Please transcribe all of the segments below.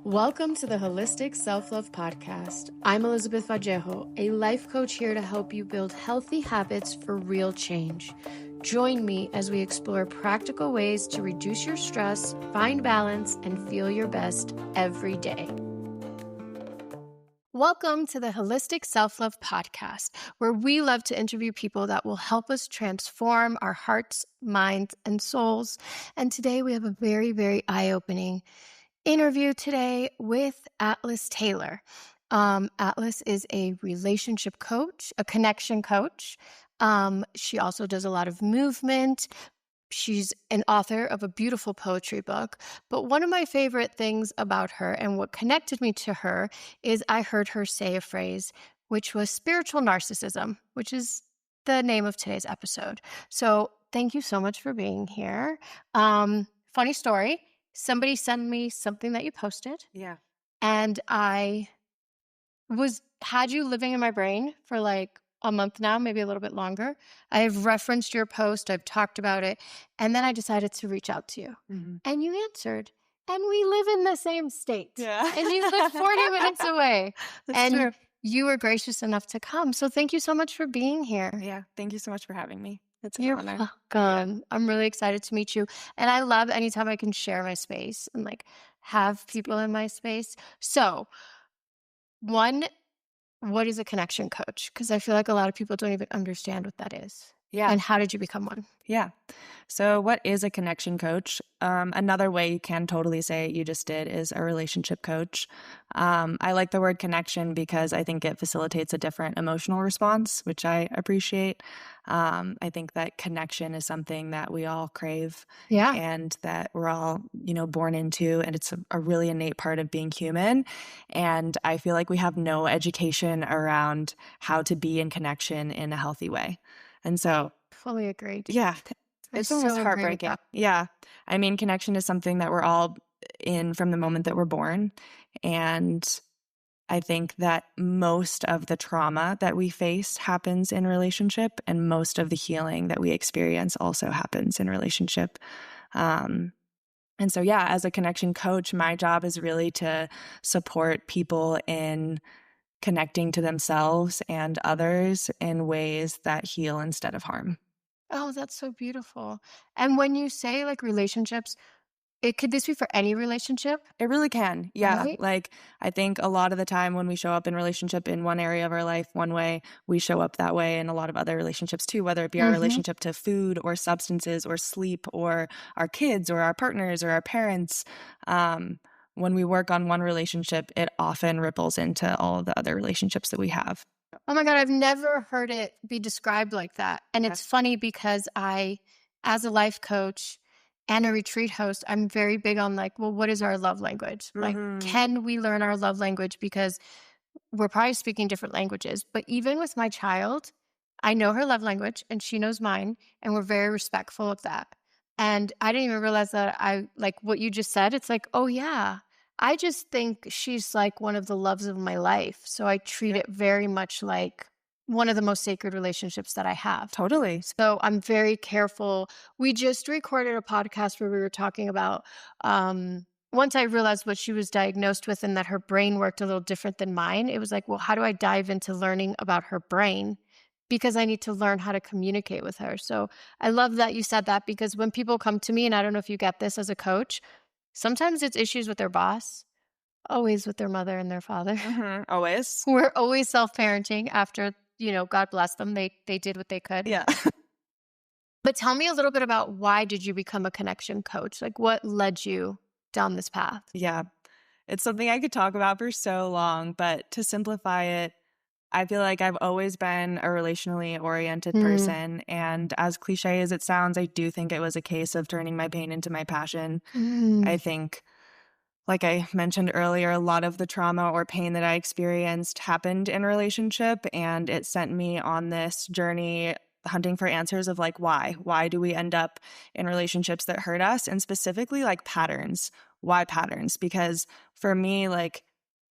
Welcome to the Holistic Self-Love Podcast. I'm Elizabeth Vajero, a life coach here to help you build healthy habits for real change. Join me as we explore practical ways to reduce your stress, find balance, and feel your best every day. Welcome to the Holistic Self-Love Podcast, where we love to interview people that will help us transform our hearts, minds, and souls. And today we have a very, very eye-opening interview today with Atlas Taylor. Atlas is a relationship coach, a connection coach. She also does a lot of movement. She's an author of a beautiful poetry book. But one of my favorite things about her and what connected me to her is I heard her say a phrase, which was spiritual narcissism, which is the name of today's episode. So thank you so much for being here. Funny story. Somebody sent me something that you posted. Yeah. And I had you living in my brain for like a month now, maybe a little bit longer. I have referenced your post. I've talked about it. And then I decided to reach out to you. Mm-hmm. And you answered. And we live in the same state. Yeah. And you live 40 minutes away. That's true. You were gracious enough to come. So thank you so much for being here. Yeah. Thank you so much for having me. It's an You're honor. welcome. I'm really excited to meet you. And I love anytime I can share my space and like have people in my space. So one, what is a connection coach? Because I feel like a lot of people don't even understand what that is. Yeah. And how did you become one? Yeah. So what is a connection coach? Another way you can totally say it, you just did, is a relationship coach. I like the word connection because I think it facilitates a different emotional response, which I appreciate. I think that connection is something that we all crave. Yeah. And that we're all, born into, and it's a really innate part of being human. And I feel like we have no education around how to be in connection in a healthy way. And so, fully agreed. yeah, it's almost so heartbreaking. Yeah. I mean, connection is something that we're all in from the moment that we're born. And I think that most of the trauma that we face happens in relationship, and most of the healing that we experience also happens in relationship. And so, yeah, as a connection coach, my job is really to support people in connecting to themselves and others in ways that heal instead of harm. Oh, that's so beautiful. And when you say like relationships, could this be for any relationship? It really can. Yeah. Right? Like, I think a lot of the time when we show up in relationship in one area of our life one way, we show up that way in a lot of other relationships too, whether it be our relationship to food or substances or sleep or our kids or our partners or our parents. When we work on one relationship, it often ripples into all of the other relationships that we have. Oh my God, I've never heard it be described like that. And it's funny because I, as a life coach and a retreat host, I'm very big on like, well, what is our love language? Like, can we learn our love language? Because we're probably speaking different languages. But even with my child, I know her love language and she knows mine. And we're very respectful of that. And I didn't even realize that I, like what you just said, it's like, oh yeah. I just think she's like one of the loves of my life. So I treat it very much like one of the most sacred relationships that I have. Totally. So I'm very careful. We just recorded a podcast where we were talking about, once I realized what she was diagnosed with and that her brain worked a little different than mine, it was like, well, how do I dive into learning about her brain? Because I need to learn how to communicate with her. So I love that you said that, because when people come to me, and I don't know if you get this as a coach, sometimes it's issues with their boss, always with their mother and their father. Always. We're always self-parenting after, God bless them. They did what they could. Yeah. But tell me a little bit about, why did you become a connection coach? Like, what led you down this path? Yeah. It's something I could talk about for so long, but to simplify it, I feel like I've always been a relationally oriented person. And as cliche as it sounds, I do think it was a case of turning my pain into my passion. I think, like I mentioned earlier, a lot of the trauma or pain that I experienced happened in relationship, and it sent me on this journey hunting for answers of like, why? Why do we end up in relationships that hurt us? And specifically like patterns. Why patterns? Because for me, like,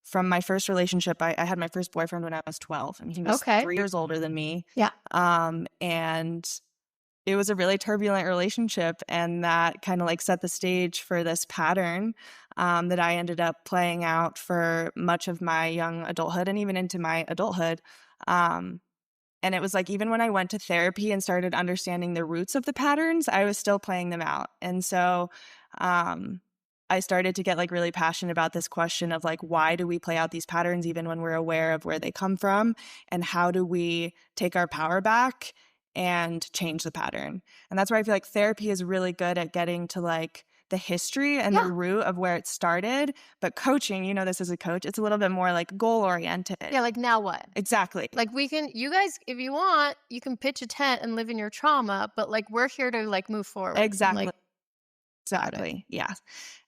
from my first relationship, I had my first boyfriend when I was 12, and he was 3 years older than me. Yeah. And it was a really turbulent relationship, and that kind of like set the stage for this pattern. that I ended up playing out for much of my young adulthood and even into my adulthood. And it was like, even when I went to therapy and started understanding the roots of the patterns, I was still playing them out. And so I started to get like really passionate about this question of like, why do we play out these patterns even when we're aware of where they come from? And how do we take our power back and change the pattern? And that's where I feel like therapy is really good at getting to like the history and the root of where it started. But coaching, you know, this as a coach, it's a little bit more like goal oriented. Yeah, like now what? Exactly. Like you guys, if you want, you can pitch a tent and live in your trauma, but like we're here to like move forward. Exactly. Like, exactly. Yeah.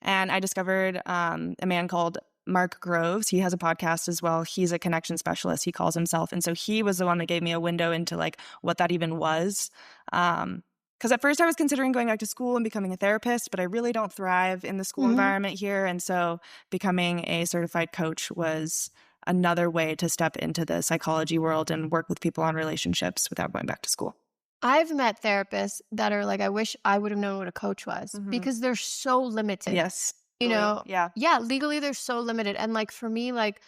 And I discovered a man called Mark Groves. He has a podcast as well. He's a connection specialist, he calls himself. And so he was the one that gave me a window into like what that even was. Because at first I was considering going back to school and becoming a therapist, but I really don't thrive in the school environment here. And so becoming a certified coach was another way to step into the psychology world and work with people on relationships without going back to school. I've met therapists that are like, I wish I would have known what a coach was because they're so limited. Yes. You know? Yeah. Yeah, legally they're so limited. And like for me, like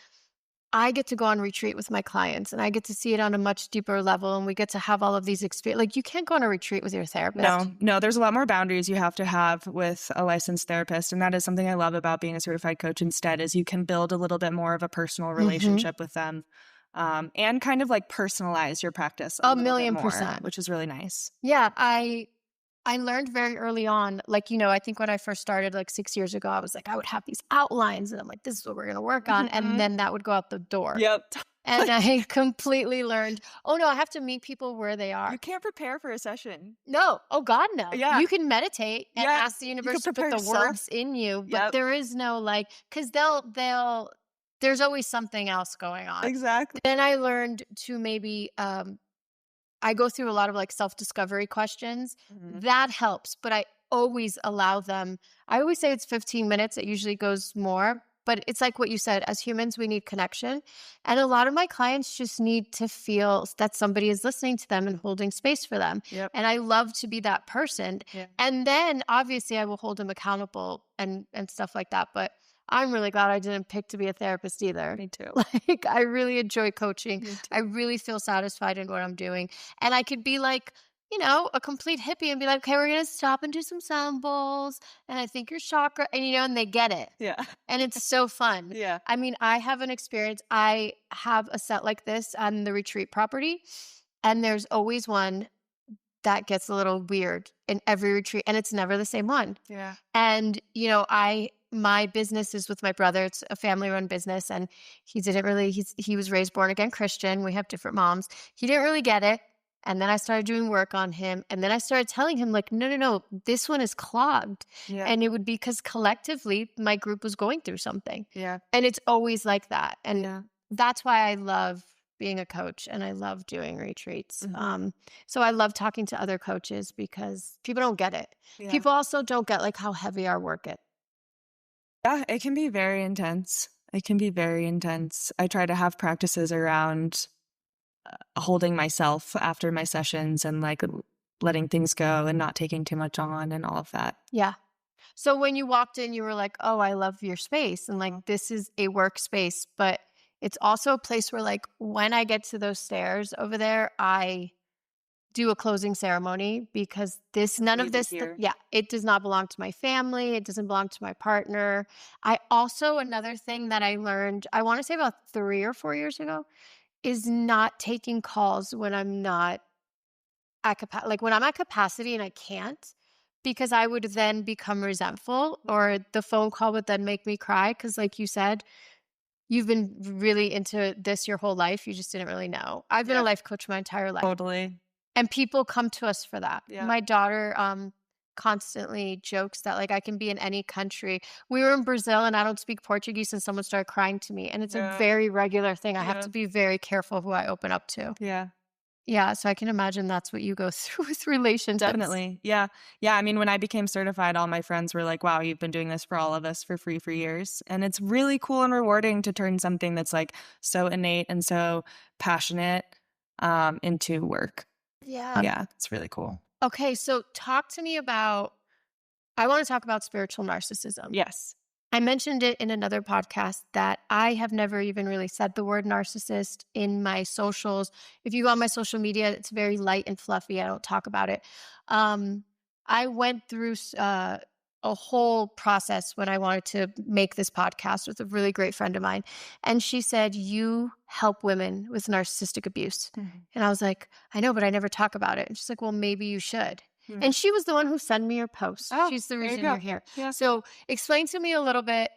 I get to go on retreat with my clients and I get to see it on a much deeper level and we get to have all of these experiences. Like you can't go on a retreat with your therapist. No, there's a lot more boundaries you have to have with a licensed therapist. And that is something I love about being a certified coach instead, is you can build a little bit more of a personal relationship with them. And kind of like personalize your practice a little bit more, %. which is really nice. Yeah, I learned very early on, like, you know, I think when I first started like 6 years ago, I was like, I would have these outlines and I'm like, this is what we're going to work on. And then that would go out the door. Yep. And I completely learned, oh no, I have to meet people where they are. You can't prepare for a session. No. Oh God, no. Yeah. You can meditate and ask the universe to put the words in you, but there is no like, cause there's always something else going on. Exactly. Then I learned to maybe, I go through a lot of like self-discovery questions. That helps, but I always allow them. I always say it's 15 minutes. It usually goes more, but it's like what you said, as humans, we need connection. And a lot of my clients just need to feel that somebody is listening to them and holding space for them. Yep. And I love to be that person. Yeah. And then obviously I will hold them accountable and stuff like that. But I'm really glad I didn't pick to be a therapist either. Me too. Like, I really enjoy coaching. I really feel satisfied in what I'm doing. And I could be like, you know, a complete hippie and be like, okay, we're going to stop and do some sound bowls. And I think your chakra, and you know, and they get it. Yeah. And it's so fun. Yeah. I mean, I have an experience. I have a set like this on the retreat property. And there's always one that gets a little weird in every retreat. And it's never the same one. Yeah. And, you know, my business is with my brother. It's a family-run business, and he was raised born again Christian. We have different moms. He didn't really get it. And then I started doing work on him. And then I started telling him like, no, this one is clogged. Yeah. And it would be because collectively my group was going through something. Yeah. And it's always like that. And that's why I love being a coach and I love doing retreats. So I love talking to other coaches because people don't get it. Yeah. People also don't get like how heavy our work is. Yeah, it can be very intense. I try to have practices around holding myself after my sessions and like letting things go and not taking too much on and all of that. Yeah. So when you walked in, you were like, oh, I love your space. And like, this is a workspace, but it's also a place where like when I get to those stairs over there, I do a closing ceremony because it does not belong to my family. It doesn't belong to my partner. Another thing that I learned, I want to say about 3 or 4 years ago, is not taking calls when I'm not at capacity. Like when I'm at capacity and I can't, because I would then become resentful or the phone call would then make me cry. Cause like you said, you've been really into this your whole life. You just didn't really know. I've been a life coach my entire life. Totally. And people come to us for that. Yeah. My daughter constantly jokes that like I can be in any country. We were in Brazil and I don't speak Portuguese and someone started crying to me. And it's a very regular thing. I have to be very careful who I open up to. Yeah. Yeah. So I can imagine that's what you go through with relationships. Definitely. Yeah. Yeah. I mean, when I became certified, all my friends were like, wow, you've been doing this for all of us for free for years. And it's really cool and rewarding to turn something that's like so innate and so passionate into work. Yeah. Yeah. It's really cool. Okay. So I want to talk about spiritual narcissism. Yes. I mentioned it in another podcast that I have never even really said the word narcissist in my socials. If you go on my social media, it's very light and fluffy. I don't talk about it. Um, I went through a whole process when I wanted to make this podcast with a really great friend of mine. And she said, "You help women with narcissistic abuse." And I was like, "I know, but I never talk about it." And she's like, "Well, maybe you should." And she was the one who sent me your post. Oh, She's the there you reason go. you're here. Yeah. So explain to me a little bit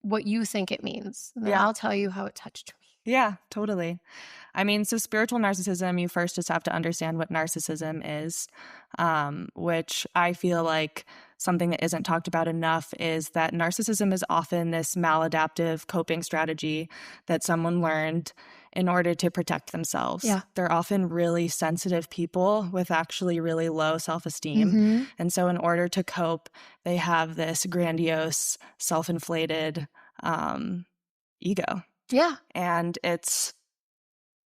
what you think it means, and then Yeah. I'll tell you how it touched me. Yeah, totally. I mean, so spiritual narcissism, you first just have to understand what narcissism is, which I feel like something that isn't talked about enough is that narcissism is often this maladaptive coping strategy that someone learned in order to protect themselves. Yeah. They're often really sensitive people with actually really low self-esteem. And so in order to cope, they have this grandiose, self-inflated ego. Yeah. And it's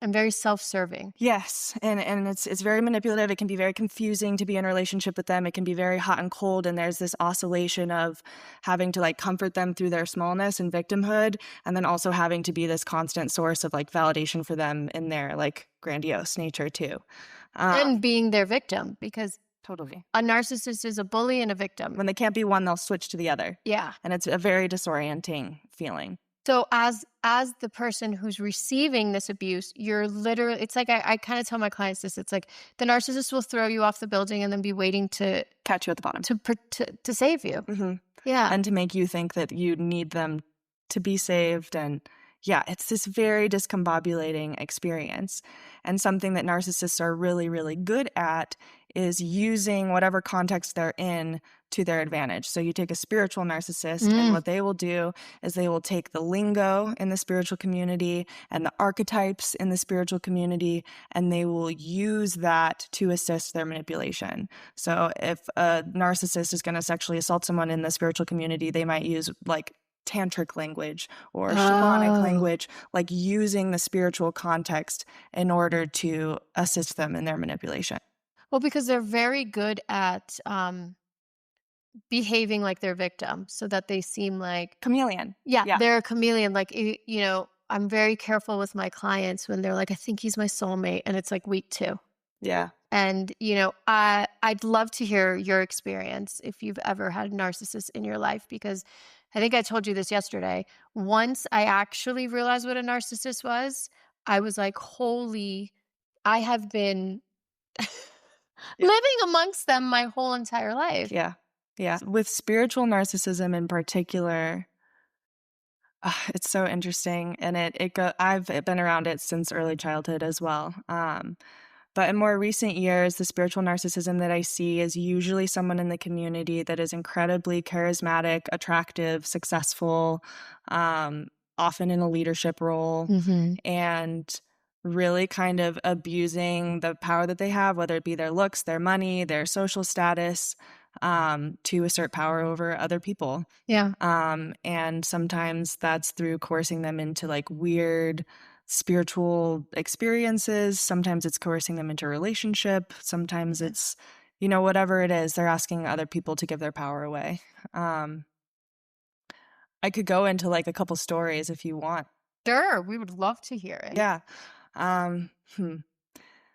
I'm very self-serving. yes, and it's very manipulative. It can be very confusing to be in a relationship with them. It can be very hot and cold, and there's this oscillation of having to like comfort them through their smallness and victimhood, and then also having to be this constant source of like validation for them in their like grandiose nature too. And being their victim, because Totally. a narcissist is a bully and a victim. When they can't be one, they'll switch to the other. Yeah. And it's a very disorienting feeling. So as the person who's receiving this abuse, you're literally, it's like I kind of tell my clients this. It's like the narcissist will throw you off the building and then be waiting to Catch you at the bottom. to save you. Yeah. And to make you think that you need them to be saved. And yeah, it's this very discombobulating experience. And something that narcissists are really, really good at is using whatever context they're in to their advantage. So you take a spiritual narcissist, and what they will do is they will take the lingo in the spiritual community and the archetypes in the spiritual community, and they will use that to assist their manipulation. So if a narcissist is going to sexually assault someone in the spiritual community, they might use like tantric language or shamanic language, like using the spiritual context in order to assist them in their manipulation. Well, because they're very good at behaving like their victim so that they seem like Chameleon. yeah, they're a chameleon. Like, I'm very careful with my clients when they're like, I think he's my soulmate. And it's like week 2. Yeah. And, I'd love to hear your experience if you've ever had a narcissist in your life, because I think I told you this yesterday. Once I actually realized what a narcissist was, I was like, holy, I have been living amongst them my whole entire life. Yeah. Yeah. With spiritual narcissism in particular, it's so interesting. And I've been around it since early childhood as well. But in more recent years, the spiritual narcissism that I see is usually someone in the community that is incredibly charismatic, attractive, successful, often in a leadership role, and really kind of abusing the power that they have, whether it be their looks, their money, their social status, to assert power over other people. Yeah. And sometimes that's through coercing them into like weird spiritual experiences. Sometimes it's coercing them into a relationship. Sometimes it's, whatever it is, they're asking other people to give their power away. I could go into like a couple stories if you want. Sure. We would love to hear it. Yeah.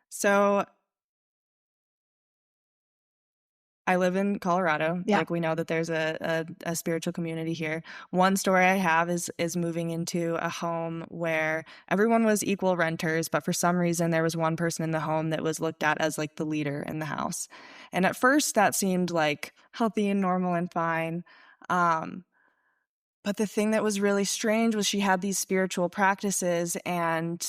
So I live in Colorado. Yeah. Like, we know that there's a spiritual community here. One story I have is moving into a home where everyone was equal renters, but for some reason there was one person in the home that was looked at as like the leader in the house. And at first that seemed like healthy and normal and fine. But the thing that was really strange was she had these spiritual practices, and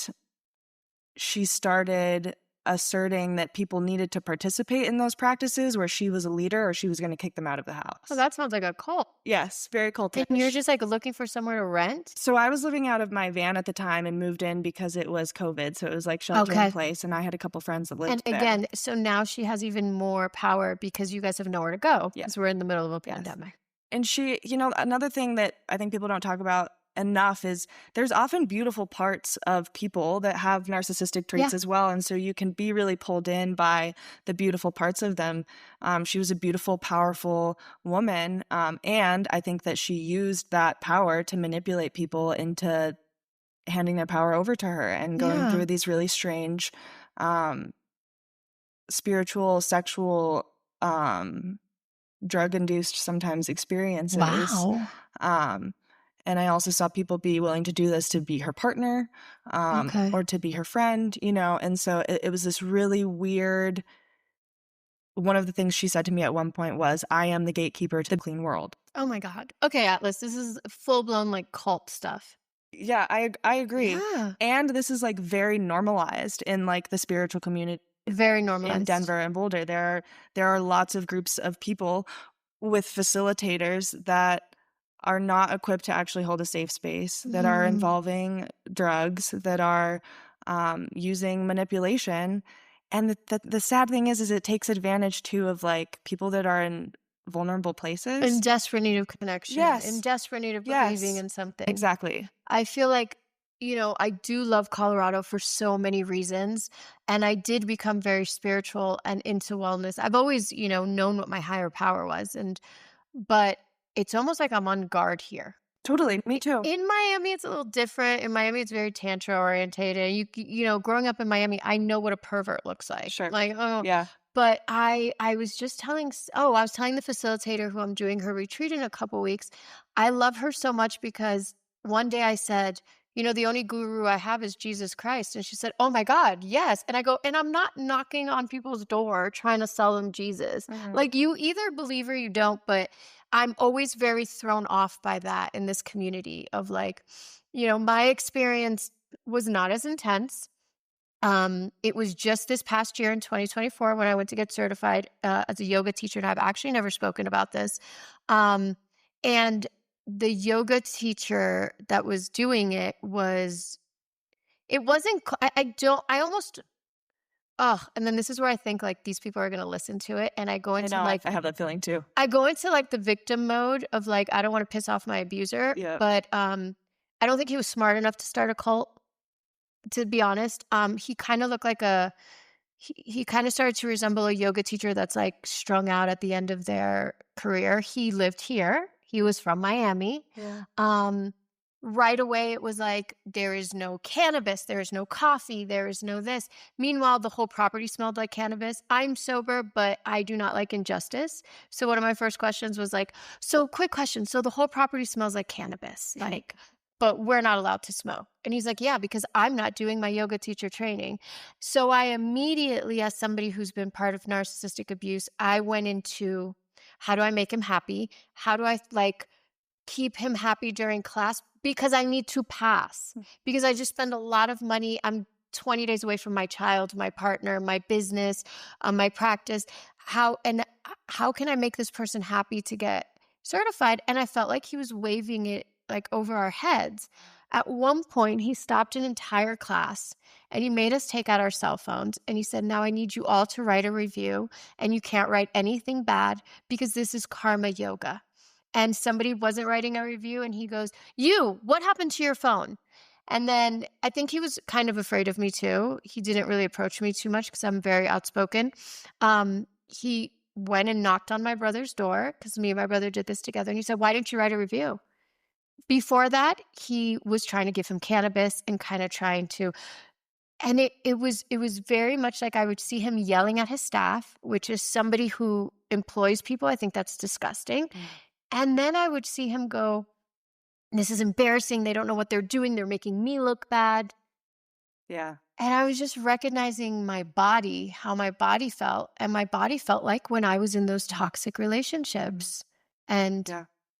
she started asserting that people needed to participate in those practices where she was a leader or she was going to kick them out of the house. Oh, that sounds like a cult. Yes, very cultish. And you're just like looking for somewhere to rent? So I was living out of my van at the time and moved in because it was COVID. So it was like shelter in place, and I had a couple friends that lived and there. again, so now she has even more power because you guys have nowhere to go because we're in the middle of a pandemic. And she, another thing that I think people don't talk about enough is there's often beautiful parts of people that have narcissistic traits Yeah. as well. And so you can be really pulled in by the beautiful parts of them. She was a beautiful, powerful woman. And I think that she used that power to manipulate people into handing their power over to her and going Yeah. through these really strange spiritual, sexual, drug-induced sometimes experiences. Wow. And I also saw people be willing to do this to be her partner, Okay. or to be her friend, and so it was this really weird. One of the things she said to me at one point was, "I am the gatekeeper to the clean world." Oh my God. Okay, Atlas, this is full-blown like cult stuff. Yeah, I agree. Yeah. And this is like very normalized in like the spiritual community Very in normalized. Denver and Boulder. There are lots of groups of people with facilitators that are not equipped to actually hold a safe space, that are involving drugs, that are using manipulation. And the sad thing is it takes advantage too of like people that are in vulnerable places. In desperate need of connection. Yes. In desperate need of Yes. believing in something. Exactly. I feel like, I do love Colorado for so many reasons. And I did become very spiritual and into wellness. I've always, known what my higher power was. But it's almost like I'm on guard here. Totally. Me too. In Miami, it's a little different. In Miami, it's very tantra orientated. Growing up in Miami, I know what a pervert looks like. Sure. Like, oh, Yeah. but I was just telling, I was telling the facilitator who I'm doing her retreat in a couple weeks, I love her so much because one day I said, the only guru I have is Jesus Christ. And she said, oh my God, yes. And I go, and I'm not knocking on people's door trying to sell them Jesus. Like, you either believe or you don't, but I'm always very thrown off by that in this community of like, my experience was not as intense. It was just this past year in 2024 when I went to get certified as a yoga teacher, and I've actually never spoken about this. And the yoga teacher that was doing it wasn't, I almost, and then this is where I think like these people are going to listen to it. And I go into I have that feeling too. I go into like the victim mode of like, I don't want to piss off my abuser, Yeah. but I don't think he was smart enough to start a cult. To be honest, he kind of looked like he kind of started to resemble a yoga teacher that's like strung out at the end of their career. He lived here. He was from Miami. Yeah. Right away, it was like, there is no cannabis, there is no coffee, there is no this. Meanwhile, the whole property smelled like cannabis. I'm sober, but I do not like injustice. So one of my first questions was like, so quick question. So the whole property smells like cannabis, like, but we're not allowed to smoke. And he's like, yeah, because I'm not doing my yoga teacher training. So I immediately, as somebody who's been part of narcissistic abuse, I went into, how do I make him happy? How do I like keep him happy during class? Because I need to pass, because I just spend a lot of money. I'm 20 days away from my child, my partner, my business, my practice. How can I make this person happy to get certified? And I felt like he was waving it like over our heads. At one point, he stopped an entire class and he made us take out our cell phones. And he said, now I need you all to write a review, and you can't write anything bad because this is karma yoga. And somebody wasn't writing a review, and he goes, what happened to your phone? And then I think he was kind of afraid of me too. He didn't really approach me too much because I'm very outspoken. He went and knocked on my brother's door, because me and my brother did this together. And he said, why didn't you write a review? Before that, he was trying to give him cannabis and kind of trying to, and it was very much like I would see him yelling at his staff, which is somebody who employs people. I think that's disgusting. And then I would see him go, this is embarrassing. They don't know what they're doing. They're making me look bad. Yeah. And I was just recognizing my body, how my body felt. And my body felt like when I was in those toxic relationships. And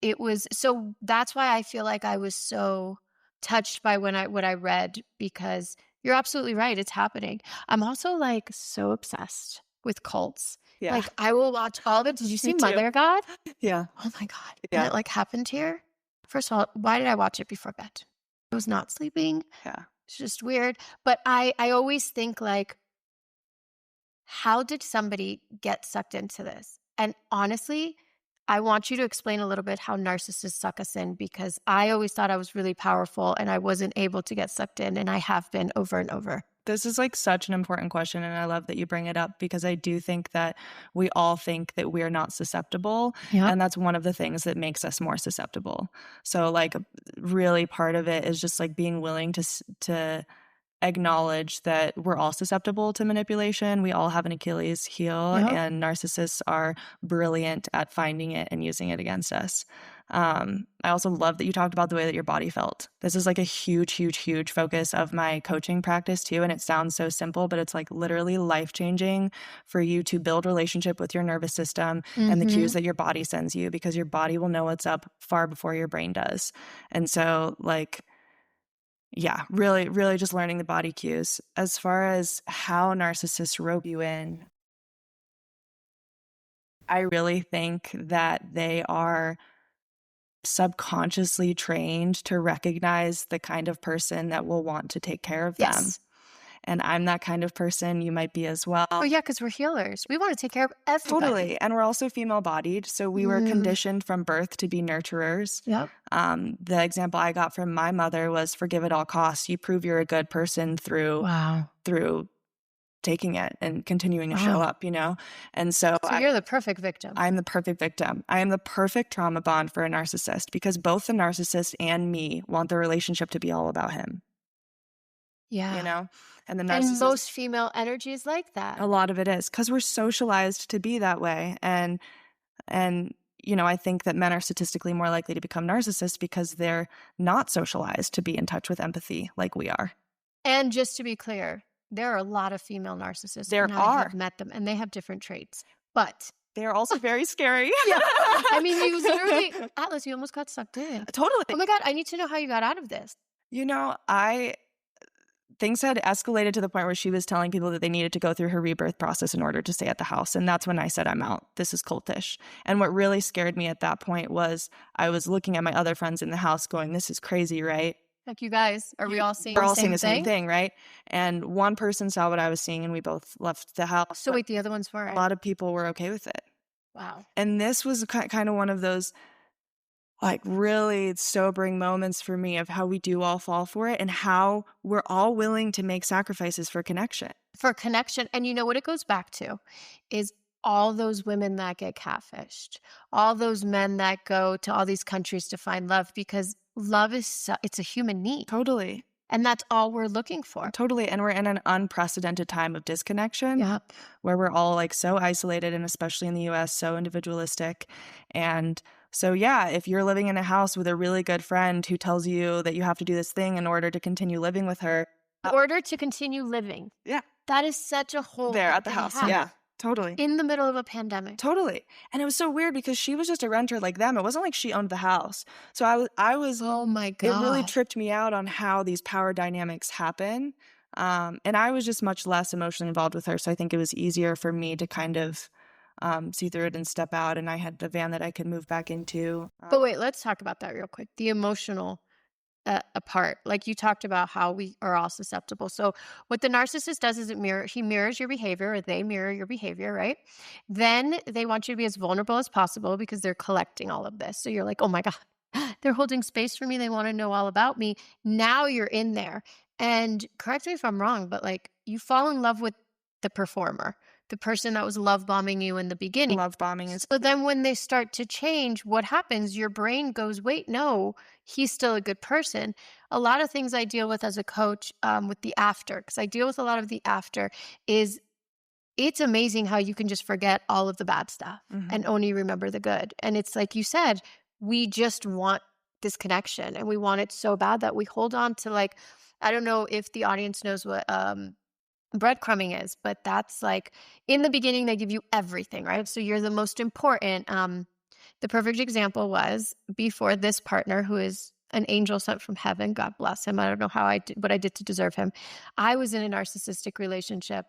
it was, so that's why I feel like I was so touched by what I read, because you're absolutely right. It's happening. I'm also like so obsessed with cults. Yeah. Like I will watch all of it. Did you see Me too. Mother God? Yeah. Oh my God. Yeah. And it like happened here. First of all, why did I watch it before bed? I was not sleeping. Yeah. It's just weird. But I always think like, how did somebody get sucked into this? And honestly, I want you to explain a little bit how narcissists suck us in, because I always thought I was really powerful and I wasn't able to get sucked in, and I have been over and over. This is like such an important question, and I love that you bring it up, because I do think that we all think that we're not susceptible, Yep. and that's one of the things that makes us more susceptible. So like really part of it is just like being willing to acknowledge that we're all susceptible to manipulation. We all have an Achilles heel, Yep. and narcissists are brilliant at finding it and using it against us. I also love that you talked about the way that your body felt. This is like a huge, huge, huge focus of my coaching practice too. And it sounds so simple, but it's like literally life-changing for you to build relationship with your nervous system and the cues that your body sends you, because your body will know what's up far before your brain does. And so like, yeah, really, really just learning the body cues. As far as how narcissists rope you in, I really think that they are subconsciously trained to recognize the kind of person that will want to take care of them. Yes. And I'm that kind of person. You might be as well. Oh, yeah, because we're healers. We want to take care of everybody. Totally. And we're also female-bodied, so we were conditioned from birth to be nurturers. Yep. The example I got from my mother was forgive at all costs. You prove you're a good person through taking it and continuing to show up, you know? And so you're the perfect victim. I'm the perfect victim. I am the perfect trauma bond for a narcissist, because both the narcissist and me want the relationship to be all about him. Yeah. You know? And the narcissist, and most female energy is like that. a lot of it is because we're socialized to be that way. And you know, I think that men are statistically more likely to become narcissists because they're not socialized to be in touch with empathy like we are. And just to be clear, there are a lot of female narcissists. There and I are. have met them, and they have different traits. But they're also very scary. yeah, I mean, you literally, Atlas, you almost got sucked in. Totally. Oh my God, I need to know how you got out of this. You know, things had escalated to the point where she was telling people that they needed to go through her rebirth process in order to stay at the house. And that's when I said, I'm out. This is cultish. And what really scared me at that point was I was looking at my other friends in the house going, this is crazy, right? Like, you guys, are we all seeing We're all the seeing the same same thing, right? And one person saw what I was seeing and we both left the house. So wait, the other one's for A it? lot of people were okay with it. Wow. And this was kind of one of those like really sobering moments for me of how we do all fall for it and how we're all willing to make sacrifices for connection. For connection. And you know what it goes back to is all those women that get catfished, all those men that go to all these countries to find love, because love is, it's a human need. Totally. And that's all we're looking for. Totally. And we're in an unprecedented time of disconnection. Yep. Where we're all like so isolated, and especially in the US, so individualistic. And so, yeah, if you're living in a house with a really good friend who tells you that you have to do this thing in order to continue living with her. In order to continue living. Yeah. That is such a hole. There at the house. Yeah. Totally. In the middle of a pandemic. Totally. And it was so weird because she was just a renter like them. It wasn't like she owned the house. So I was, oh my God. It really tripped me out on how these power dynamics happen. And I was just much less emotionally involved with her. So I think it was easier for me to kind of see through it and step out. And I had the van that I could move back into. But wait, let's talk about that real quick. The emotional apart. Like you talked about how we are all susceptible. So what the narcissist does is he mirrors your behavior, or they mirror your behavior, right? Then they want you to be as vulnerable as possible because they're collecting all of this. So you're like, oh my God, they're holding space for me. They want to know all about me. Now you're in there. And correct me if I'm wrong, but like you fall in love with the performer, the person that was love bombing you in the beginning. Love bombing is. So then when they start to change, what happens? Your brain goes, wait, no, he's still a good person. A lot of things I deal with as a coach with the after, because I deal with a lot of the after, is it's amazing how you can just forget all of the bad stuff and only remember the good. And it's like you said, we just want this connection and we want it so bad that we hold on to, like, I don't know if the audience knows what breadcrumbing is, but that's like in the beginning they give you everything, right? So you're the most important. The perfect example was before this partner, who is an angel sent from heaven, God bless him. I don't know how what I did to deserve him. I was in a narcissistic relationship,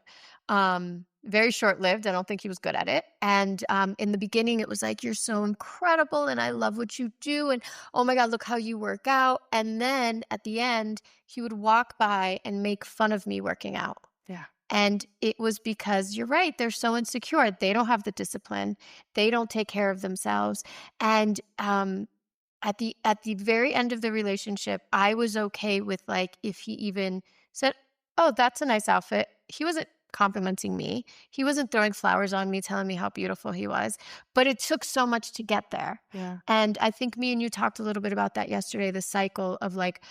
very short-lived. I don't think he was good at it. And in the beginning it was like, you're so incredible and I love what you do, and oh my God, look how you work out. And then at the end he would walk by and make fun of me working out. Yeah. And it was because you're right, they're so insecure. They don't have the discipline. They don't take care of themselves. And at the very end of the relationship, I was okay with like if he even said, "Oh, that's a nice outfit." He wasn't complimenting me. He wasn't throwing flowers on me, telling me how beautiful he was. But it took so much to get there. Yeah. And I think me and you talked a little bit about that yesterday, the cycle of like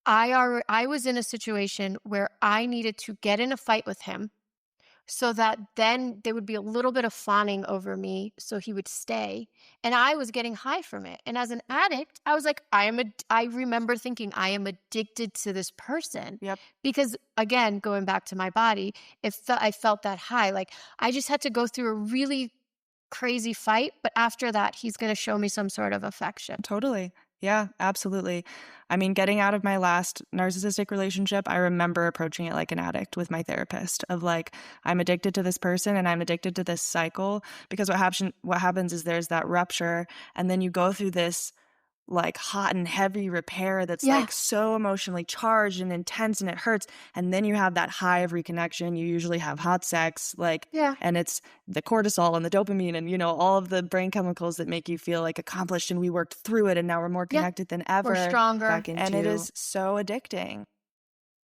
I was in a situation where I needed to get in a fight with him so that then there would be a little bit of fawning over me so he would stay, and I was getting high from it. And as an addict, I was like, I remember thinking I am addicted to this person. Yep. Because again, going back to my body, I felt that high. Like I just had to go through a really crazy fight, but after that, he's going to show me some sort of affection. Totally. Yeah, absolutely. I mean, getting out of my last narcissistic relationship, I remember approaching it like an addict with my therapist of like, I'm addicted to this person and I'm addicted to this cycle because what happens is there's that rupture and then you go through this like hot and heavy repair that's Yeah. like so emotionally charged and intense and it hurts. And then you have that high of reconnection. You usually have hot sex, like, Yeah. and it's the cortisol and the dopamine and, you know, all of the brain chemicals that make you feel like accomplished and we worked through it and now we're more Yeah. connected than ever. We're stronger. Back and it is so addicting.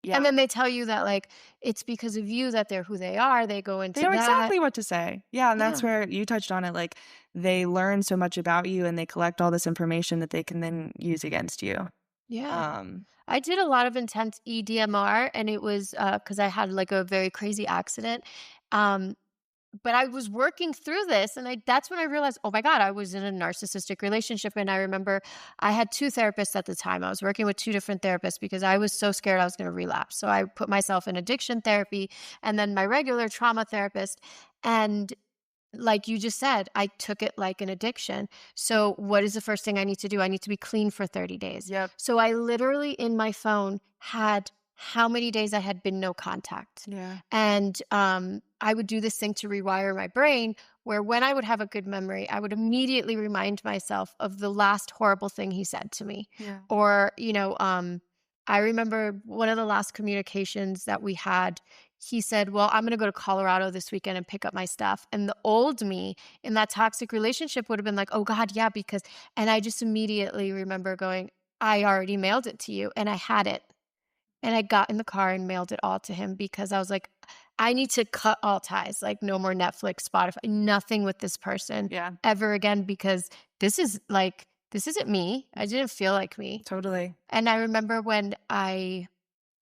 Yeah. And then they tell you that like it's because of you that they're who they are. They go into They know that. exactly what to say. Yeah, and that's Yeah. where you touched on it. Like they learn so much about you and they collect all this information that they can then use against you. Yeah. I did a lot of intense EDMR, and it was because I had like a very crazy accident. But I was working through this, and that's when I realized, oh my God, I was in a narcissistic relationship. And I remember I had two therapists at the time. I was working with two different therapists because I was so scared I was going to relapse. So I put myself in addiction therapy and then my regular trauma therapist. And like you just said, I took it like an addiction. So what is the first thing I need to do? I need to be clean for 30 days. Yep. So I literally in my phone had how many days I had been no contact. Yeah. And I would do this thing to rewire my brain where when I would have a good memory, I would immediately remind myself of the last horrible thing he said to me. Yeah. Or, I remember one of the last communications that we had, he said, well, I'm going to go to Colorado this weekend and pick up my stuff. And the old me in that toxic relationship would have been like, oh God, yeah, and I just immediately remember going, I already mailed it to you and I had it. And I got in the car and mailed it all to him because I was like, I need to cut all ties, like no more Netflix, Spotify, nothing with this person ever again, because this isn't me. I didn't feel like me. Totally. And I remember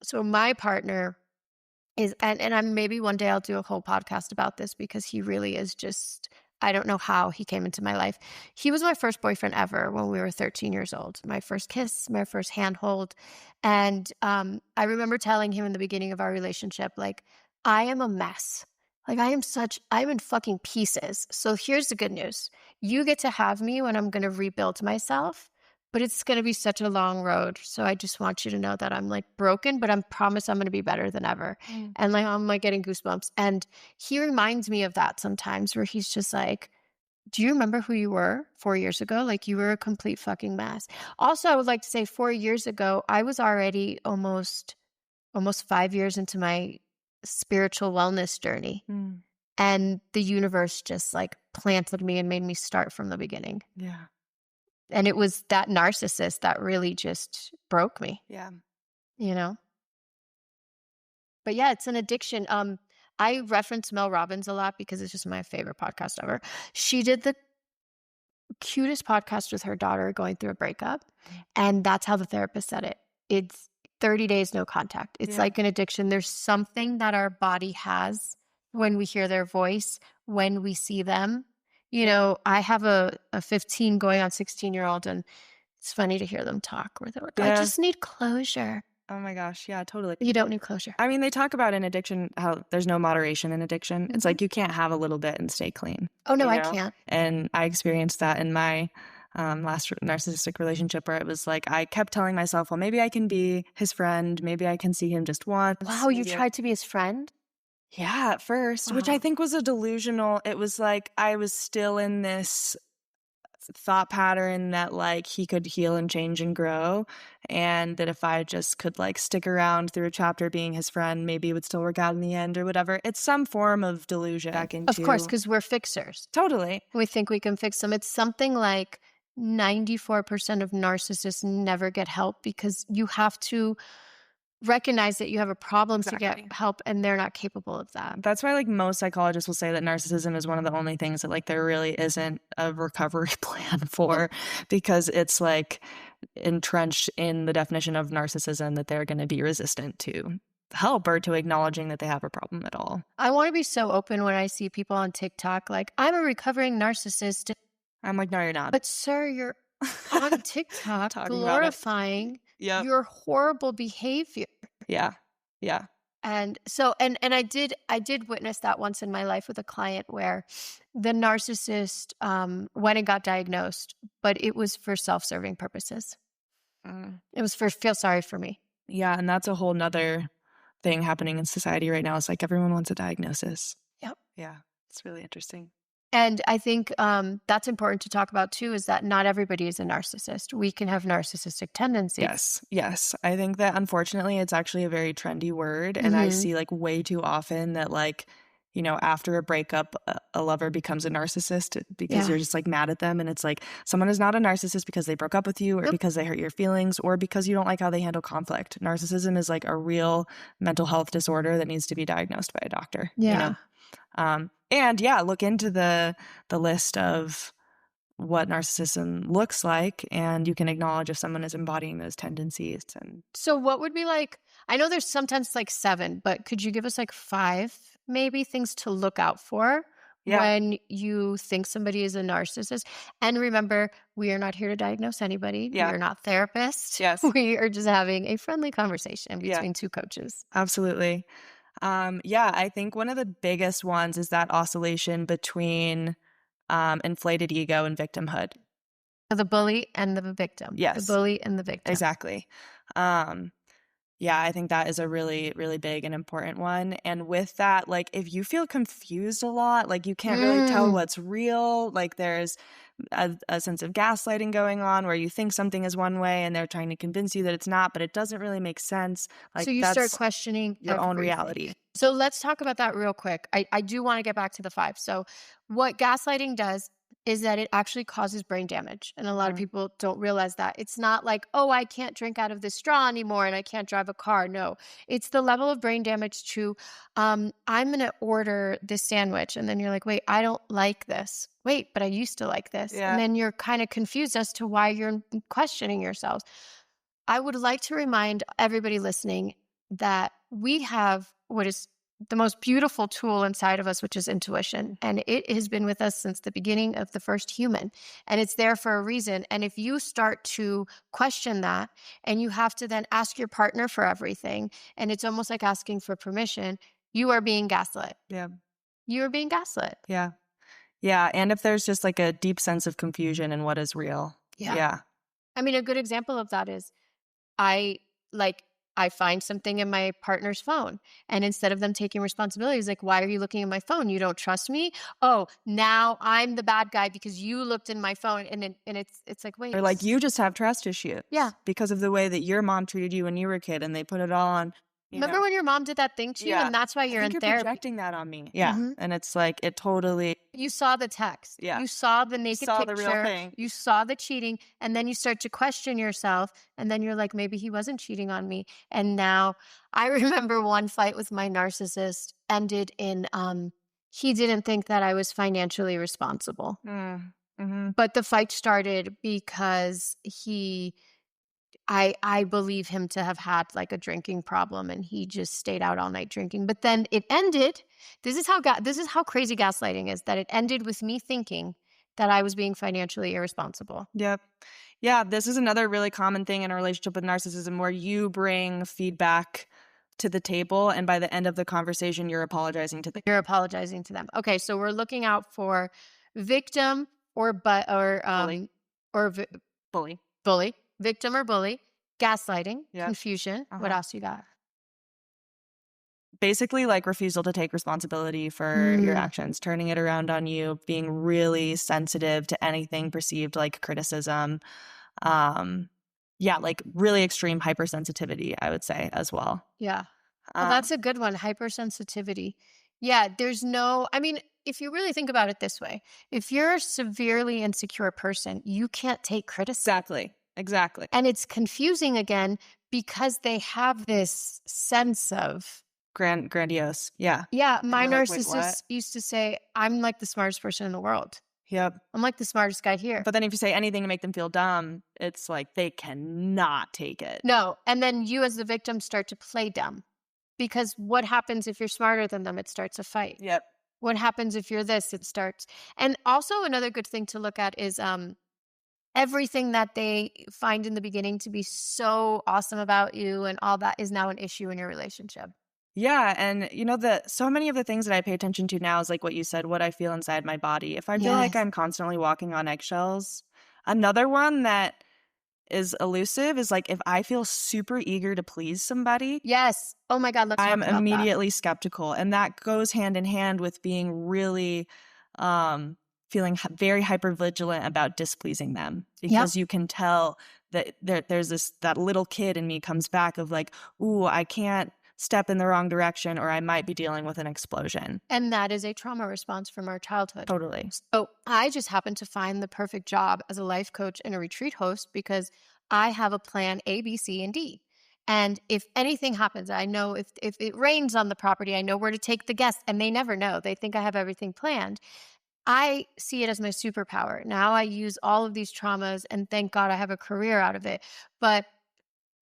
so my partner is, and maybe one day I'll do a whole podcast about this because he really is just, I don't know how he came into my life. He was my first boyfriend ever when we were 13 years old. My first kiss, my first handhold. And I remember telling him in the beginning of our relationship, like, I am a mess. Like I'm in fucking pieces. So here's the good news. You get to have me when I'm going to rebuild myself, but it's going to be such a long road. So I just want you to know that I'm like broken, but I promise I'm going to be better than ever. And like, I'm like getting goosebumps. And he reminds me of that sometimes where he's just like, do you remember who you were 4 years ago? Like you were a complete fucking mess. Also, I would like to say 4 years ago, I was already almost 5 years into my spiritual wellness journey. And the universe just like planted me and made me start from the beginning. Yeah. And it was that narcissist that really just broke me. Yeah. But yeah, it's an addiction. I reference Mel Robbins a lot because it's just my favorite podcast ever. She did the cutest podcast with her daughter going through a breakup. And that's how the therapist said it. It's 30 days, no contact. It's like an addiction. There's something that our body has when we hear their voice, when we see them. I have a 15 going on 16-year-old, and it's funny to hear them talk where they're like, I just need closure. Oh my gosh. Yeah, totally. You don't need closure. I mean, they talk about in addiction how there's no moderation in addiction. It's like you can't have a little bit and stay clean. Oh, no, I can't. And I experienced that in my last narcissistic relationship where it was like I kept telling myself, well, maybe I can be his friend. Maybe I can see him just once. Wow, you tried to be his friend? Yeah, at first, which I think was a delusional. It was like I was still in this thought pattern that like he could heal and change and grow, and that if I just could like stick around through a chapter being his friend, maybe it would still work out in the end or whatever. It's some form of delusion back Of course, into. because we're fixers. Totally. We think we can fix them. It's something like 94% of narcissists never get help because you have to recognize that you have a problem to Exactly. get help, and they're not capable of that. That's why like most psychologists will say that narcissism is one of the only things that like there really isn't a recovery plan for, because it's like entrenched in the definition of narcissism that they're going to be resistant to help or to acknowledging that they have a problem at all. I want to be so open when I see people on TikTok like, I'm a recovering narcissist. I'm like, no, you're not. But sir, you're on TikTok Talking about it. glorifying Yep. your horrible behavior. Yeah. Yeah. And so, and I did witness that once in my life with a client where the narcissist went and got diagnosed, but it was for self-serving purposes. It was for feel sorry for me. Yeah. And that's a whole nother thing happening in society right now. It's like everyone wants a diagnosis. Yep. Yeah. It's really interesting. And I think that's important to talk about too, is that not everybody is a narcissist. We can have narcissistic tendencies. Yes. Yes. I think that unfortunately it's actually a very trendy word. And I see like way too often that like, you know, after a breakup, a lover becomes a narcissist because you're just like mad at them. And it's like someone is not a narcissist because they broke up with you or because they hurt your feelings or because you don't like how they handle conflict. Narcissism is like a real mental health disorder that needs to be diagnosed by a doctor. Yeah. You know? And yeah, look into the list of what narcissism looks like, and you can acknowledge if someone is embodying those tendencies. And so what would be like, I know there's sometimes like 7, but could you give us like 5 maybe things to look out for when you think somebody is a narcissist? And remember, we are not here to diagnose anybody. We are not therapists. Yes. We are just having a friendly conversation between two coaches. Absolutely. I think one of the biggest ones is that oscillation between inflated ego and victimhood. The bully and the victim. Yes. The bully and the victim. Exactly. I think that is a really, really big and important one. And with that, like if you feel confused a lot, like you can't really tell what's real, like there's a sense of gaslighting going on where you think something is one way and they're trying to convince you that it's not, but it doesn't really make sense. Like so you start questioning your own reality. So let's talk about that real quick. I do want to get back to the 5. So what gaslighting does is that it actually causes brain damage. And a lot of people don't realize that. It's not like, oh, I can't drink out of this straw anymore and I can't drive a car. No, it's the level of brain damage to, I'm going to order this sandwich. And then you're like, wait, I don't like this. Wait, but I used to like this. Yeah. And then you're kind of confused as to why you're questioning yourselves. I would like to remind everybody listening that we have what is the most beautiful tool inside of us, which is intuition. And it has been with us since the beginning of the first human. And it's there for a reason. And if you start to question that and you have to then ask your partner for everything, and it's almost like asking for permission, you are being gaslit. Yeah. You are being gaslit. Yeah. Yeah. And if there's just like a deep sense of confusion in what is real. Yeah. I mean, a good example of that is I find something in my partner's phone, and instead of them taking responsibility, it's like, why are you looking at my phone? You don't trust me? Oh, now I'm the bad guy because you looked in my phone. And it's like, wait. Or like you just have trust issues. Yeah. Because of the way that your mom treated you when you were a kid and they put it all on. Remember when your mom did that thing to you? And that's why you're in therapy. You're projecting that on me. Yeah. And it's like, it totally. You saw the text. Yeah. You saw the naked picture. The real thing. You saw the cheating. And then you start to question yourself. And then you're like, maybe he wasn't cheating on me. And now I remember one fight with my narcissist ended in, he didn't think that I was financially responsible. But the fight started because I believe him to have had like a drinking problem, and he just stayed out all night drinking. But then it ended. This is how crazy gaslighting is, that it ended with me thinking that I was being financially irresponsible. Yep. Yeah, this is another really common thing in a relationship with narcissism where you bring feedback to the table, and by the end of the conversation, you're apologizing to them. You're apologizing to them. Okay, so we're looking out for victim or bully. Bully. Victim or bully, gaslighting, confusion. What else you got? basically like refusal to take responsibility for your actions, turning it around on you, being really sensitive to anything perceived like criticism. Yeah, like really extreme hypersensitivity, I would say as well. Yeah. Oh, Um, that's a good one. Hypersensitivity. Yeah, there's no, I mean, if you really think about it this way, if you're a severely insecure person, you can't take criticism. exactly. And it's confusing again because they have this sense of, Grandiose. Yeah. yeah, And my you're like, wait, what? narcissist used to say, I'm like the smartest person in the world. Yep. I'm like the smartest guy here. But then if you say anything to make them feel dumb, it's like they cannot take it. No. And then you as the victim start to play dumb. Because what happens if you're smarter than them? It starts a fight. Yep. What happens if you're this? It starts. And also another good thing to look at is everything that they find in the beginning to be so awesome about you and all that is now an issue in your relationship. Yeah, and so many of the things that I pay attention to now is like what you said, what I feel inside my body. If I feel like Yes. I'm constantly walking on eggshells, another one that is elusive is like if I feel super eager to please somebody, Yes. Oh my God, let's talk I'm about that. immediately skeptical. And that goes hand in hand with being really feeling very hypervigilant about displeasing them, because you can tell that there's that little kid in me comes back of like, ooh, I can't step in the wrong direction or I might be dealing with an explosion. And that is a trauma response from our childhood. Totally. So I just happened to find the perfect job as a life coach and a retreat host because I have a plan A, B, C, and D. And if anything happens, I know if it rains on the property, I know where to take the guests, and they never know. They think I have everything planned. I see it as my superpower. Now I use all of these traumas, and thank God I have a career out of it. But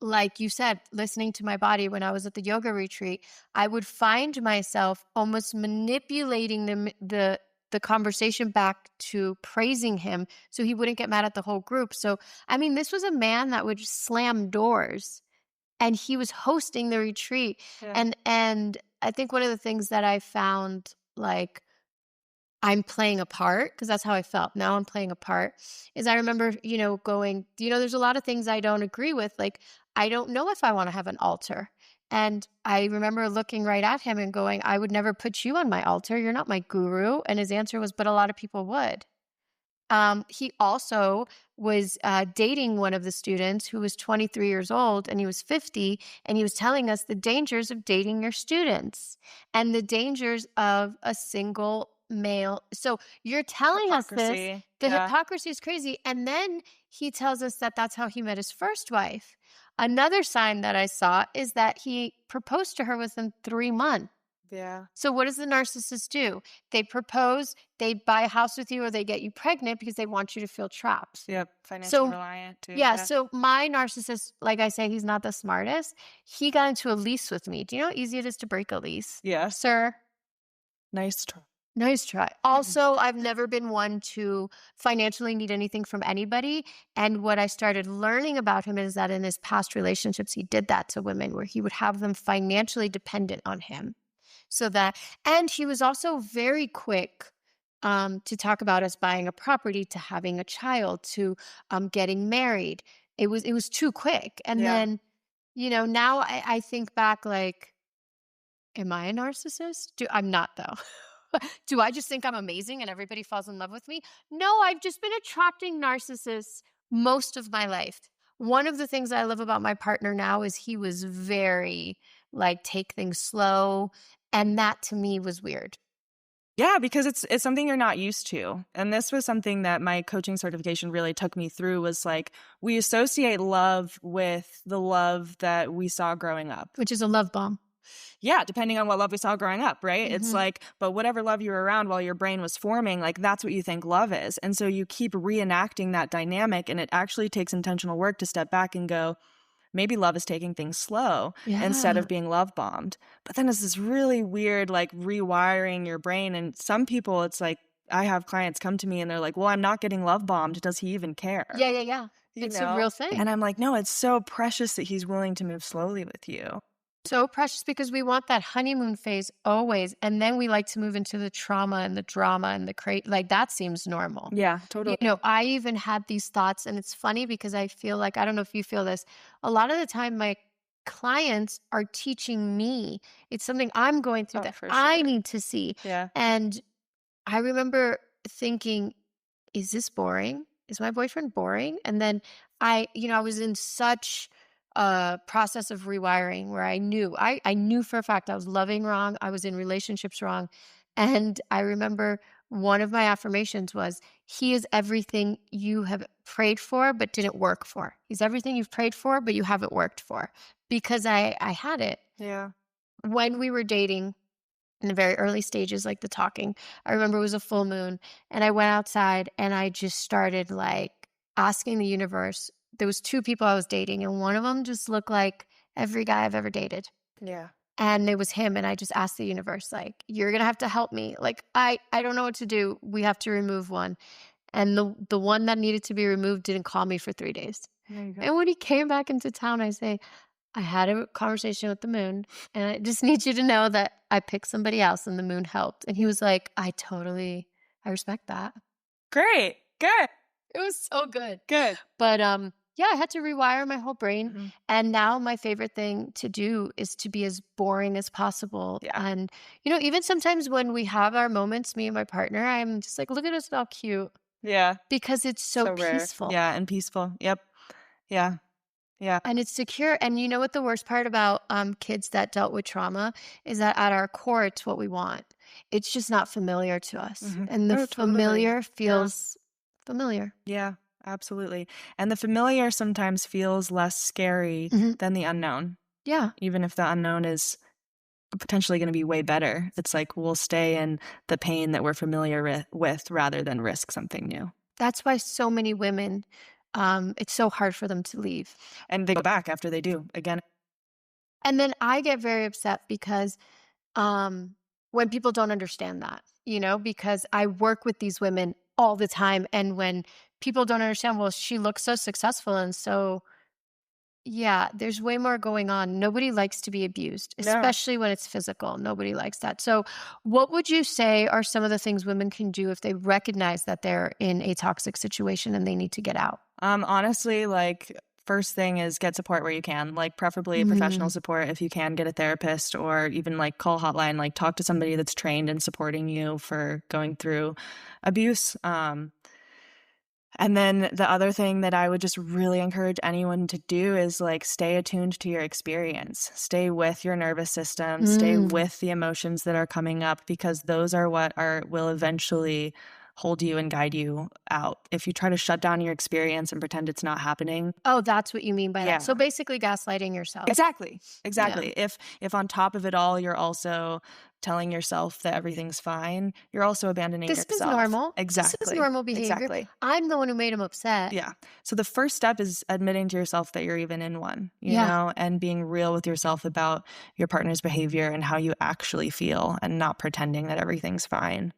like you said, listening to my body when I was at the yoga retreat, I would find myself almost manipulating the conversation back to praising him so he wouldn't get mad at the whole group. So, I mean, this was a man that would slam doors, and he was hosting the retreat. Yeah. And I think one of the things that I found, like, I'm playing a part, because that's how I felt. Now I'm playing a part. Is I remember, going, there's a lot of things I don't agree with. Like, I don't know if I want to have an altar. And I remember looking right at him and going, I would never put you on my altar. You're not my guru. And his answer was, but a lot of people would. He also was dating one of the students who was 23 years old, and he was 50, and he was telling us the dangers of dating your students and the dangers of a single male. So you're telling us this. Hypocrisy. The Yeah. hypocrisy is crazy. And then he tells us that that's how he met his first wife. Another sign that I saw is that he proposed to her within 3 months. Yeah. So what does the narcissist do? They propose, they buy a house with you, or they get you pregnant because they want you to feel trapped. Yep. Financially So, reliant too. yeah, so my narcissist, like I say, he's not the smartest. He got into a lease with me. Do you know how easy it is to break a lease? Yeah. Sir, Nice try. nice try. Also, I've never been one to financially need anything from anybody. And what I started learning about him is that in his past relationships, he did that to women where he would have them financially dependent on him. And he was also very quick to talk about us buying a property, to having a child, to getting married. It was too quick. And Yeah. then, now I think back, like, am I a narcissist? I'm not, though. Do I just think I'm amazing and everybody falls in love with me? No, I've just been attracting narcissists most of my life. One of the things I love about my partner now is he was very, like, take things slow. And that to me was weird. Yeah, because it's something you're not used to. And this was something that my coaching certification really took me through, was like, we associate love with the love that we saw growing up. Which is a love bomb. Yeah, depending on what love we saw growing up, right? It's Mhm. like, but whatever love you were around while your brain was forming, like that's what you think love is. And so you keep reenacting that dynamic, and it actually takes intentional work to step back and go, maybe love is taking things slow instead Yeah. of being love bombed. But then it's this really weird, like, rewiring your brain. And some people, it's like, I have clients come to me and they're like, well, I'm not getting love bombed. Does he even care? Yeah. You It's know? a real thing. And I'm like, no, it's so precious that he's willing to move slowly with you. So precious, because we want that honeymoon phase always. And then we like to move into the trauma and the drama and the like, that seems normal. Yeah, totally. I even had these thoughts, and it's funny because I feel like, I don't know if you feel this, a lot of the time my clients are teaching me. It's something I'm going through that for I sure. need to see. Yeah. And I remember thinking, is this boring? Is my boyfriend boring? And then I was in such a process of rewiring where I knew for a fact I was loving wrong. I was in relationships wrong. And I remember one of my affirmations was, he is everything you have prayed for, but didn't work for. He's everything you've prayed for, but you haven't worked for, because I had it Yeah. when we were dating in the very early stages, like the talking. I remember it was a full moon and I went outside and I just started like asking the universe. There was 2 people I was dating and one of them just looked like every guy I've ever dated. Yeah. And it was him, and I just asked the universe, like, you're going to have to help me. Like, I don't know what to do. We have to remove one. And the one that needed to be removed didn't call me for 3 days. There you go. And when he came back into town, I say, I had a conversation with the moon, and I just need you to know that I picked somebody else and the moon helped. And he was like, I respect that. Great. Good. It was so good. Good. But yeah, I had to rewire my whole brain. Mhm. And now my favorite thing to do is to be as boring as possible. Yeah. And, even sometimes when we have our moments, me and my partner, I'm just like, look at us all cute, Yeah. because it's so rare. peaceful. Yeah, and peaceful. Yep. Yeah. Yeah. And it's secure. And you know what the worst part about kids that dealt with trauma is that at our core, it's what we want. It's just not familiar to us. Mhm. And the Oh, totally. familiar feels familiar. Yeah, absolutely. And the familiar sometimes feels less scary Mhm. than the unknown, Yeah. even if the unknown is potentially going to be way better. It's like we'll stay in the pain that we're familiar with rather than risk something new. That's why so many women, it's so hard for them to leave. And they go back after they do again. And then I get very upset because when people don't understand that, because I work with these women all the time. And when people don't understand, well, she looks so successful. And so, yeah, there's way more going on. Nobody likes to be abused, No. especially when it's physical. Nobody likes that. So what would you say are some of the things women can do if they recognize that they're in a toxic situation and they need to get out? Honestly, like, first thing is get support where you can, like preferably professional support if you can, get a therapist, or even like call hotline, like talk to somebody that's trained in supporting you for going through abuse. And then the other thing that I would just really encourage anyone to do is like stay attuned to your experience, stay with your nervous system, stay with the emotions that are coming up, because those are what will eventually hold you and guide you out. If you try to shut down your experience and pretend it's not happening. Oh, that's what you mean by Yeah. that. So basically gaslighting yourself. Exactly. If on top of it all, you're also telling yourself that everything's fine, you're also abandoning This yourself. is normal. Exactly. This is normal behavior. Exactly. I'm the one who made him upset. Yeah. So the first step is admitting to yourself that you're even in one, you Yeah. know, and being real with yourself about your partner's behavior and how you actually feel, and not pretending that everything's fine.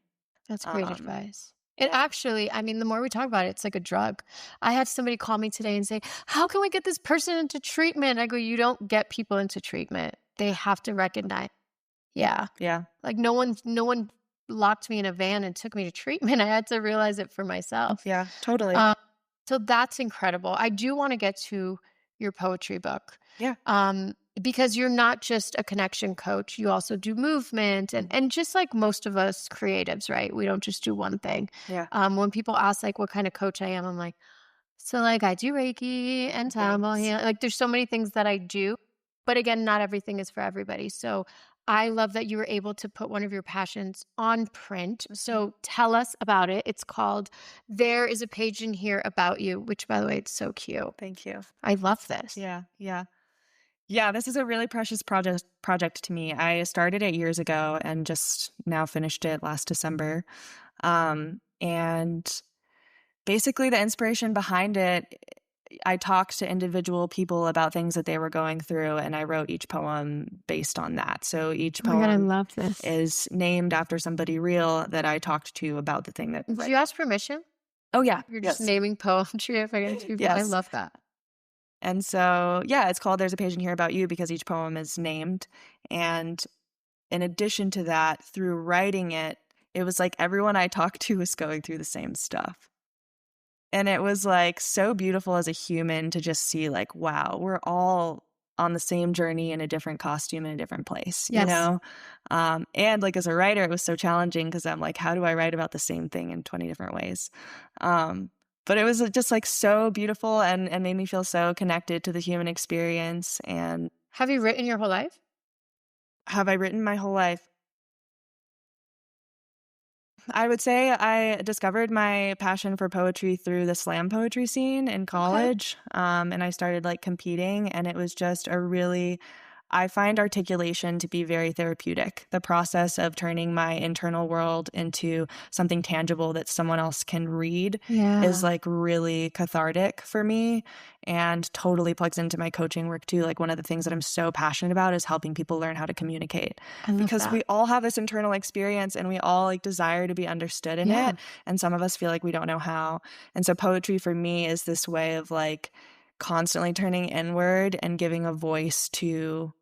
That's great advice. It actually, the more we talk about it, it's like a drug. I had somebody call me today and say, how can we get this person into treatment? I go, you don't get people into treatment. They have to recognize. Yeah. Yeah. Like no one locked me in a van and took me to treatment. I had to realize it for myself. Yeah, totally. So that's incredible. I do want to get to your poetry book. Yeah. Because you're not just a connection coach, you also do movement, and just like most of us creatives, right? We don't just do one thing. Yeah. When people ask like what kind of coach I am, I'm like, so like I do Reiki and Taibo healing. Like there's so many things that I do, but again, not everything is for everybody. So I love that you were able to put one of your passions on print. So tell us about it. It's called There Is a Page in Here About You, which by the way, it's so cute. Thank you. I love this. Yeah. Yeah. Yeah, this is a really precious project to me. I started it years ago and just now finished it last December. And basically the inspiration behind it, I talked to individual people about things that they were going through, and I wrote each poem based on that. So each poem I love this. is named after somebody real that I talked to about the thing that. Did you ask permission? Oh, yeah. You're just naming poetry if I get to. Yes. I love that. And so, yeah, it's called There's a Page in Here About You because each poem is named. And in addition to that, through writing it, it was like everyone I talked to was going through the same stuff. And it was like so beautiful as a human to just see like, wow, we're all on the same journey in a different costume in a different place, you Yes. know? And like as a writer, it was so challenging because I'm like, how do I write about the same thing in 20 different ways? But it was just like so beautiful and made me feel so connected to the human experience. And Have you written your whole life? have I written my whole life? I would say I discovered my passion for poetry through the slam poetry scene in college. And I started like competing, and it was just I find articulation to be very therapeutic. The process of turning my internal world into something tangible that someone else can read is like really cathartic for me and totally plugs into my coaching work too. Like one of the things that I'm so passionate about is helping people learn how to communicate, I love because that. we all have this internal experience and we all like desire to be understood in it. And some of us feel like we don't know how. And so poetry for me is this way of like constantly turning inward and giving a voice to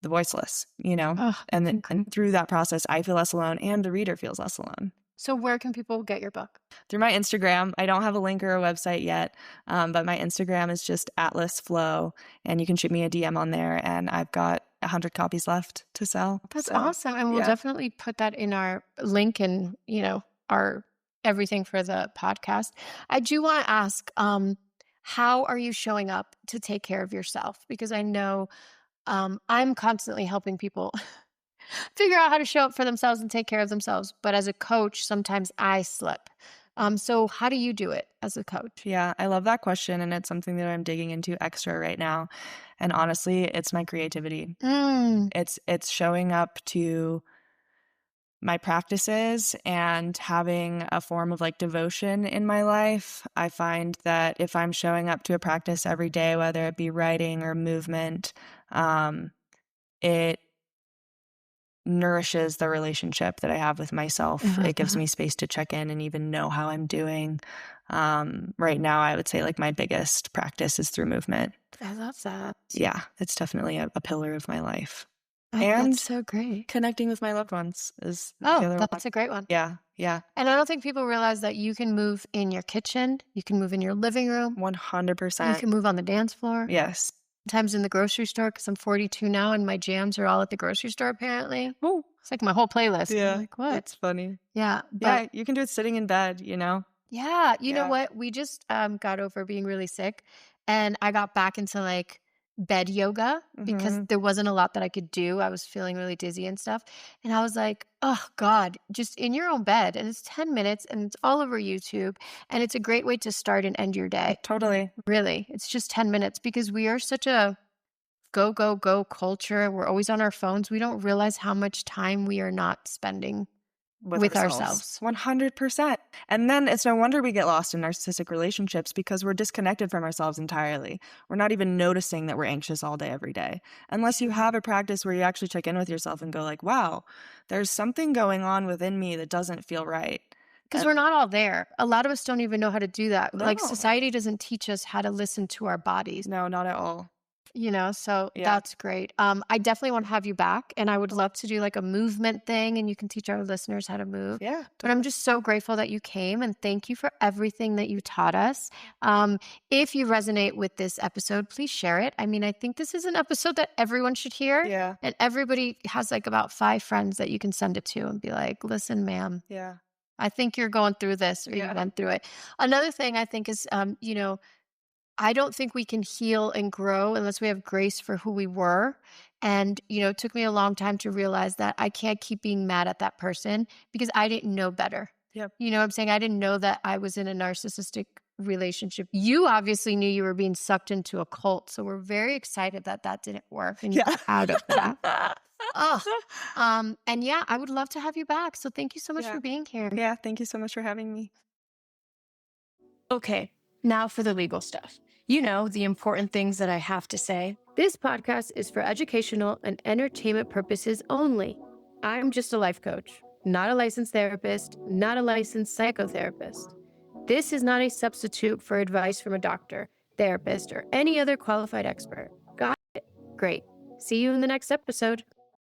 the voiceless, you know? Oh, that's And incredible. through that process, I feel less alone and the reader feels less alone. So where can people get your book? Through my Instagram. I don't have a link or a website yet, but my Instagram is just Atlas Flow, and you can shoot me a DM on there, and I've got 100 copies left to sell. That's So, awesome. And we'll yeah. definitely put that in our link and, our everything for the podcast. I do want to ask, how are you showing up to take care of yourself? Because I know I'm constantly helping people figure out how to show up for themselves and take care of themselves. But as a coach, sometimes I slip. So how do you do it as a coach? Yeah, I love that question, and it's something that I'm digging into extra right now. And honestly, it's my creativity. It's showing up to my practices and having a form of like devotion in my life. I find that if I'm showing up to a practice every day, whether it be writing or movement, it nourishes the relationship that I have with myself. It gives me space to check in and even know how I'm doing. Right now, I would say like my biggest practice is through movement. I love that. Yeah, it's definitely a pillar of my life. That's And so great. connecting with my loved ones is the other one. That's a great one. Yeah, yeah. And I don't think people realize that you can move in your kitchen, you can move in your living room, you 100%. can move on the dance floor. Yes. Sometimes in the grocery store, because I'm 42 now and my jams are all at the grocery store apparently. Oh, It's like my whole playlist. yeah. I'm like, what? That's funny. Yeah. Yeah, you can do it sitting in bed, you know? Yeah, you know Yeah. what? We just got over being really sick, and I got back into like bed yoga because there wasn't a lot that I could do. I was feeling really dizzy and stuff. And I was like, oh God, just in your own bed. And it's 10 minutes and it's all over YouTube. And it's a great way to start and end your day. Totally. Really. It's just 10 minutes because we are such a go, go, go culture. We're always on our phones. We don't realize how much time we are not spending with ourselves. 100%. And then it's no wonder we get lost in narcissistic relationships because we're disconnected from ourselves entirely. We're not even noticing that we're anxious all day, every day. Unless you have a practice where you actually check in with yourself and go like, wow, there's something going on within me that doesn't feel right. Because we're not all there. A lot of us don't even know how to do that. Like No. society doesn't teach us how to listen to our bodies. No, not at all. So Yeah. that's great. I definitely want to have you back, and I would love to do like a movement thing and you can teach our listeners how to move. Yeah. But I'm just so grateful that you came, and thank you for everything that you taught us. If you resonate with this episode, please share it. I mean, I think this is an episode that everyone should hear. Yeah. And everybody has like about 5 friends that you can send it to and be like, listen, ma'am, Yeah. I think you're going through this or you went through it. Another thing I think is, I don't think we can heal and grow unless we have grace for who we were. And, it took me a long time to realize that I can't keep being mad at that person because I didn't know better. Yep. You know what I'm saying? I didn't know that I was in a narcissistic relationship. You obviously knew you were being sucked into a cult. So we're very excited that that didn't work and you got out of that. And yeah, I would love to have you back. So thank you so much for being here. Yeah. Thank you so much for having me. Okay, now for the legal stuff. The important things that I have to say. This podcast is for educational and entertainment purposes only. I'm just a life coach, not a licensed therapist, not a licensed psychotherapist. This is not a substitute for advice from a doctor, therapist, or any other qualified expert. Got it? Great. See you in the next episode.